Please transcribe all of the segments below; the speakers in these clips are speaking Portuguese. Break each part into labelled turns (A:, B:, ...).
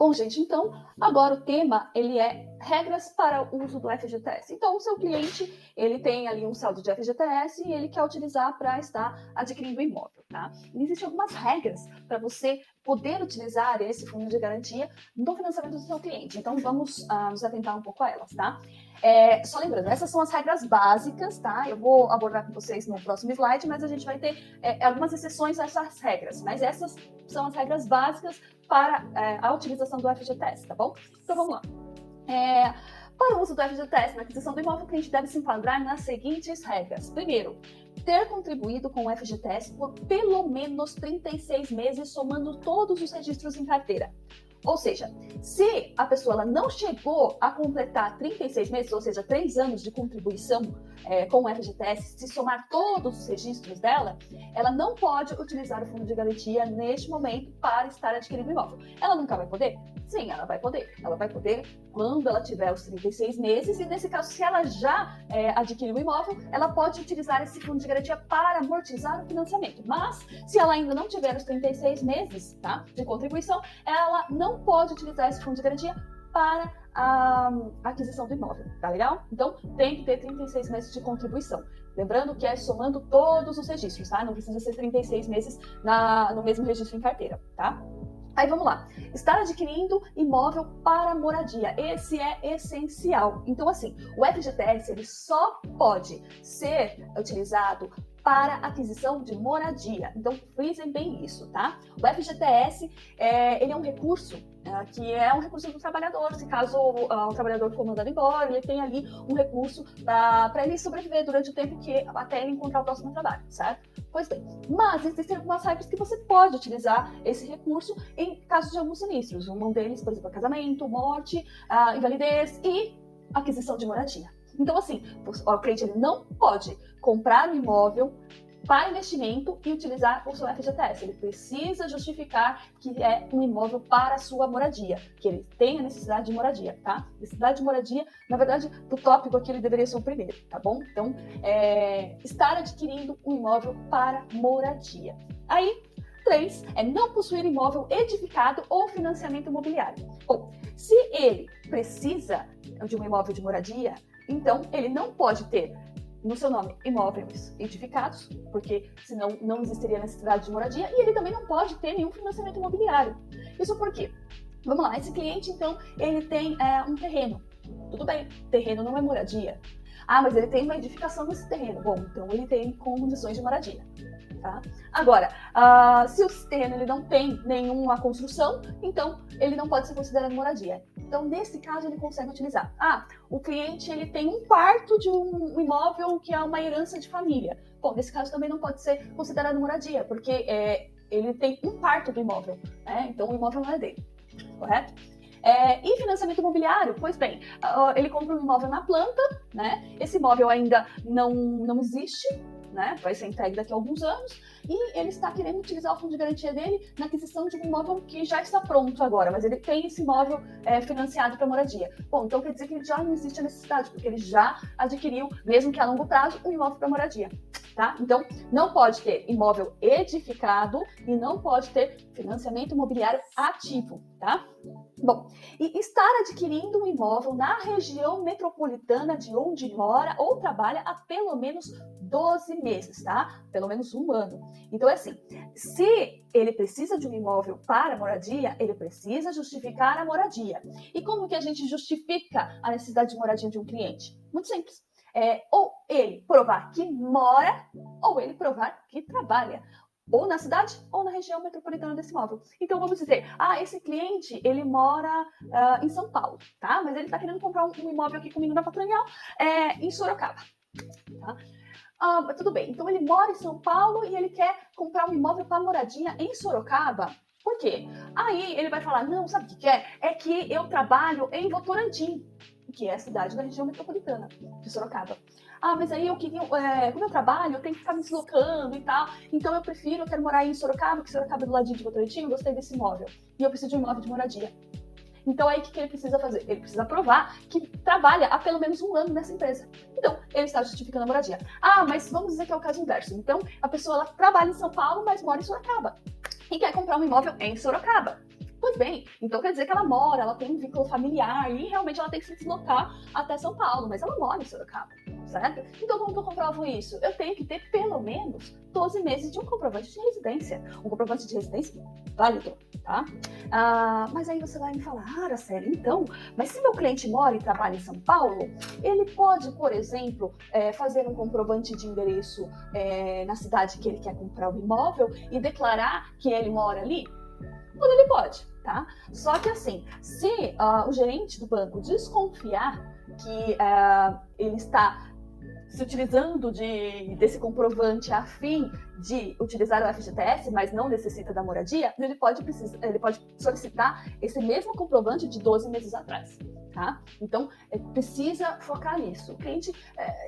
A: Bom, gente, então, agora o tema, ele é regras para o uso do FGTS. Então, o seu cliente, ele tem ali um saldo de FGTS e ele quer utilizar para estar adquirindo um imóvel, tá? E existem algumas regras para você poder utilizar esse fundo de garantia no financiamento do seu cliente. Então, vamos nos atentar um pouco a elas, tá? Só lembrando, essas são as regras básicas, tá? Eu vou abordar com vocês no próximo slide, mas a gente vai ter algumas exceções a essas regras. Mas essas são as regras básicas para a utilização do FGTS, tá bom? Então vamos lá. Para o uso do FGTS na aquisição do imóvel, o cliente deve se enquadrar nas seguintes regras. Primeiro, ter contribuído com o FGTS por pelo menos 36 meses, somando todos os registros em carteira. Ou seja, se a pessoa ela não chegou a completar 36 meses, ou seja, 3 anos de contribuição com o FGTS, se somar todos os registros dela, ela não pode utilizar o fundo de garantia neste momento para estar adquirindo o imóvel. Ela nunca vai poder? Sim, ela vai poder. Ela vai poder quando ela tiver os 36 meses e, nesse caso, se ela já adquiriu o imóvel, ela pode utilizar esse fundo de garantia para amortizar o financiamento. Mas, se ela ainda não tiver os 36 meses, tá, de contribuição, ela não pode utilizar esse fundo de garantia para a aquisição do imóvel, tá legal? Então, tem que ter 36 meses de contribuição. Lembrando que é somando todos os registros, tá? Não precisa ser 36 meses no mesmo registro em carteira, tá? Aí vamos lá. Estar adquirindo imóvel para moradia. Esse é essencial. Então, assim, o FGTS ele só pode ser utilizado para aquisição de moradia. Então, frisem bem isso, tá? O FGTS, ele é um recurso que é um recurso do trabalhador. Se caso o trabalhador for mandado embora, ele tem ali um recurso para ele sobreviver durante o tempo até ele encontrar o próximo trabalho, certo? Pois bem, mas existem algumas regras que você pode utilizar esse recurso em caso de alguns sinistros. Um deles, por exemplo, casamento, morte, invalidez e aquisição de moradia. Então, assim, o cliente ele não pode comprar um imóvel para investimento e utilizar o seu FGTS. Ele precisa justificar que é um imóvel para a sua moradia, que ele tem a necessidade de moradia, tá? Necessidade de moradia, na verdade, do tópico aqui ele deveria ser o primeiro, tá bom? Então, estar adquirindo um imóvel para moradia. Aí, 3 é não possuir imóvel edificado ou financiamento imobiliário. Bom, se ele precisa de um imóvel de moradia, então ele não pode ter no seu nome imóveis edificados, porque senão não existiria necessidade de moradia, e ele também não pode ter nenhum financiamento imobiliário. Isso por quê? Vamos lá, esse cliente então, ele tem um terreno. Tudo bem, terreno não é moradia. Ah, mas ele tem uma edificação nesse terreno. Bom, então ele tem condições de moradia. Tá? Agora, se o terreno ele não tem nenhuma construção, então ele não pode ser considerado moradia. Então, nesse caso, ele consegue utilizar. O cliente ele tem um quarto de um imóvel que é uma herança de família. Bom, nesse caso também não pode ser considerado moradia, porque ele tem um quarto do imóvel, né? Então o imóvel não é dele, correto? E financiamento imobiliário, pois bem, ele compra um imóvel na planta, né? Esse imóvel ainda não existe, né? Vai ser entregue daqui a alguns anos, e ele está querendo utilizar o fundo de garantia dele na aquisição de um imóvel que já está pronto agora, mas ele tem esse imóvel financiado para moradia. Bom, então quer dizer que já não existe a necessidade, porque ele já adquiriu, mesmo que a longo prazo, um imóvel para moradia. Tá? Então, não pode ter imóvel edificado e não pode ter financiamento imobiliário ativo, tá? Bom, e estar adquirindo um imóvel na região metropolitana de onde mora ou trabalha há pelo menos 12 meses, tá? Pelo menos um ano. Então, é assim, se ele precisa de um imóvel para moradia, ele precisa justificar a moradia. E como que a gente justifica a necessidade de moradia de um cliente? Muito simples. Ou ele provar que mora, ou ele provar que trabalha, ou na cidade, ou na região metropolitana desse imóvel. Então, vamos dizer, esse cliente, ele mora em São Paulo, tá? Mas ele está querendo comprar um imóvel aqui comigo na Patrimonial, em Sorocaba, tá? Tudo bem, então ele mora em São Paulo e ele quer comprar um imóvel para moradia em Sorocaba. Por quê? Aí ele vai falar, não, sabe o que é? É que eu trabalho em Votorantim, que é a cidade da região metropolitana de Sorocaba. Mas aí eu queria, como eu trabalho, eu tenho que ficar me deslocando e tal, então eu quero morar em Sorocaba, que Sorocaba é do ladinho de Votorantim, eu gostei desse imóvel, e eu preciso de um imóvel de moradia. Então, aí o que ele precisa fazer? Ele precisa provar que trabalha há pelo menos um ano nessa empresa. Então, ele está justificando a moradia. Mas vamos dizer que é o caso inverso. Então, a pessoa ela trabalha em São Paulo, mas mora em Sorocaba. E quer comprar um imóvel em Sorocaba. Pois bem, então quer dizer que ela mora, ela tem um vínculo familiar e realmente ela tem que se deslocar até São Paulo, mas ela mora em Sorocaba, certo? Então como que eu comprovo isso? Eu tenho que ter pelo menos 12 meses de um comprovante de residência. Um comprovante de residência válido, tá? Mas aí você vai me falar, Araceli, então, mas se meu cliente mora e trabalha em São Paulo, ele pode, por exemplo, fazer um comprovante de endereço na cidade que ele quer comprar o imóvel e declarar que ele mora ali? Tudo ele pode, tá? Só que assim, se o gerente do banco desconfiar que ele está se utilizando desse comprovante a fim de utilizar o FGTS, mas não necessita da moradia, ele pode solicitar esse mesmo comprovante de 12 meses atrás. Tá? Então, precisa focar nisso. O cliente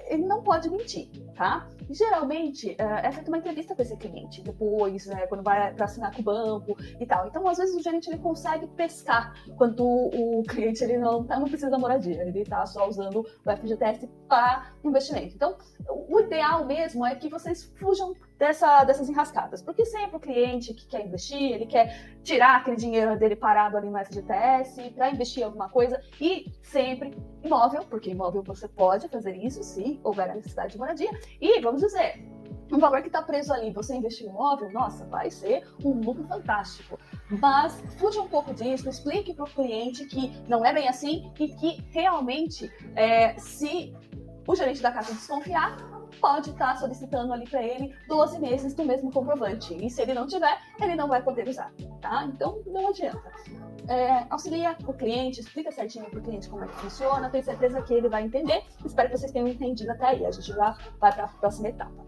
A: ele não pode mentir, tá? Geralmente, é feita uma entrevista com esse cliente, depois, quando vai para assinar com o banco e tal. Então, às vezes, o gerente ele consegue pescar quando o cliente ele não precisa da moradia, ele está só usando o FGTS para investimento. Então, o ideal mesmo é que vocês fujam dessas enrascadas, porque sempre o cliente que quer investir, ele quer tirar aquele dinheiro dele parado ali no FGTS para investir em alguma coisa e sempre imóvel, porque imóvel você pode fazer isso se houver a necessidade de moradia. E vamos dizer, um valor que está preso ali, você investir em imóvel, nossa, vai ser um lucro fantástico. Mas fuja um pouco disso, explique para o cliente que não é bem assim e que realmente, se o gerente da casa desconfiar, pode estar solicitando ali para ele 12 meses do mesmo comprovante. E se ele não tiver, ele não vai poder usar, tá? Então, não adianta. Auxilia o cliente, explica certinho para o cliente como é que funciona, tenho certeza que ele vai entender. Espero que vocês tenham entendido até aí. A gente já vai para a próxima etapa.